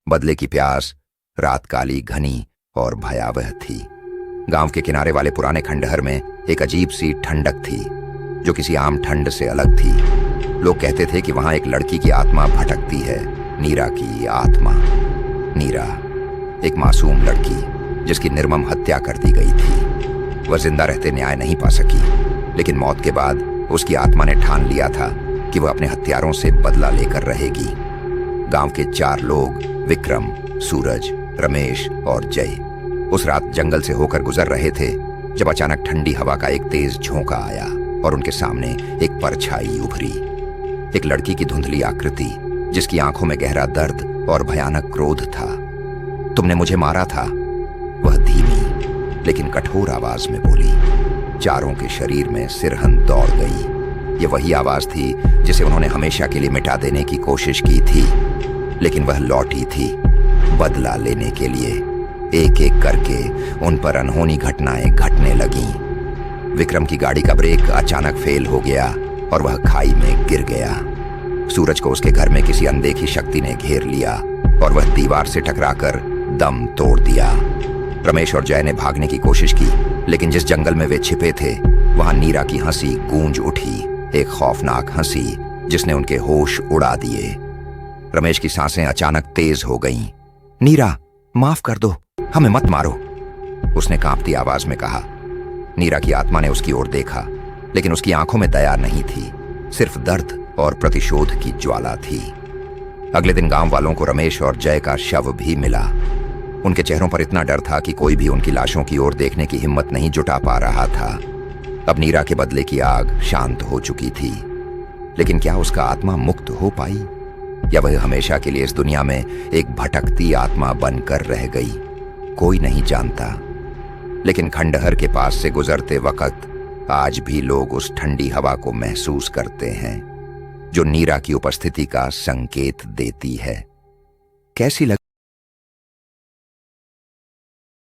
बदले की प्यास रात काली, घनी और भयावह थी। गांव के किनारे वाले पुराने खंडहर में एक अजीब सी ठंडक थी जो किसी आम ठंड से अलग थी। लोग कहते थे कि वहां एक लड़की की आत्मा भटकती है, नीरा की आत्मा। नीरा, एक मासूम लड़की जिसकी निर्मम हत्या कर दी गई थी। वह जिंदा रहते न्याय नहीं पा सकी, लेकिन मौत के बाद उसकी आत्मा ने ठान लिया था कि वह अपने हत्यारों से बदला लेकर रहेगी। गांव के 4 लोग, विक्रम, सूरज, रमेश और जय, उस रात जंगल से होकर गुजर रहे थे जब अचानक ठंडी हवा का एक तेज झोंका आया और उनके सामने एक परछाई उभरी। एक लड़की की धुंधली आकृति जिसकी आंखों में गहरा दर्द और भयानक क्रोध था। तुमने मुझे मारा था, वह धीमी लेकिन कठोर आवाज में बोली। चारों के शरीर में सिरहन दौड़ गई। ये वही आवाज थी जिसे उन्होंने हमेशा के लिए मिटा देने की कोशिश की थी, लेकिन वह लौटी थी बदला लेने के लिए। एक एक करके उन पर अनहोनी घटनाएं घटने लगीं। विक्रम की गाड़ी का ब्रेक अचानक फेल हो गया और वह खाई में गिर गया। सूरज को उसके घर में किसी अनदेखी शक्ति ने घेर लिया और वह दीवार से टकराकर दम तोड़ दिया। रमेश और जय ने भागने की कोशिश की, लेकिन जिस जंगल में वे छिपे थे वहां नीरा की हंसी गूंज उठी, एक खौफनाक हंसी जिसने उनके होश उड़ा दिए। रमेश की सांसें अचानक तेज हो गईं। नीरा, माफ कर दो, हमें मत मारो, उसने कांपती आवाज में कहा। नीरा की आत्मा ने उसकी ओर देखा, लेकिन उसकी आंखों में दया नहीं थी, सिर्फ दर्द और प्रतिशोध की ज्वाला थी। अगले दिन गांव वालों को रमेश और जय का शव भी मिला। उनके चेहरों पर इतना डर था कि कोई भी उनकी लाशों की ओर देखने की हिम्मत नहीं जुटा पा रहा था। अब नीरा के बदले की आग शांत हो चुकी थी, लेकिन क्या उसका आत्मा मुक्त हो पाई, या वह हमेशा के लिए इस दुनिया में एक भटकती आत्मा बनकर रह गई? कोई नहीं जानता। लेकिन खंडहर के पास से गुजरते वक्त आज भी लोग उस ठंडी हवा को महसूस करते हैं जो नीरा की उपस्थिति का संकेत देती है। कैसी लगी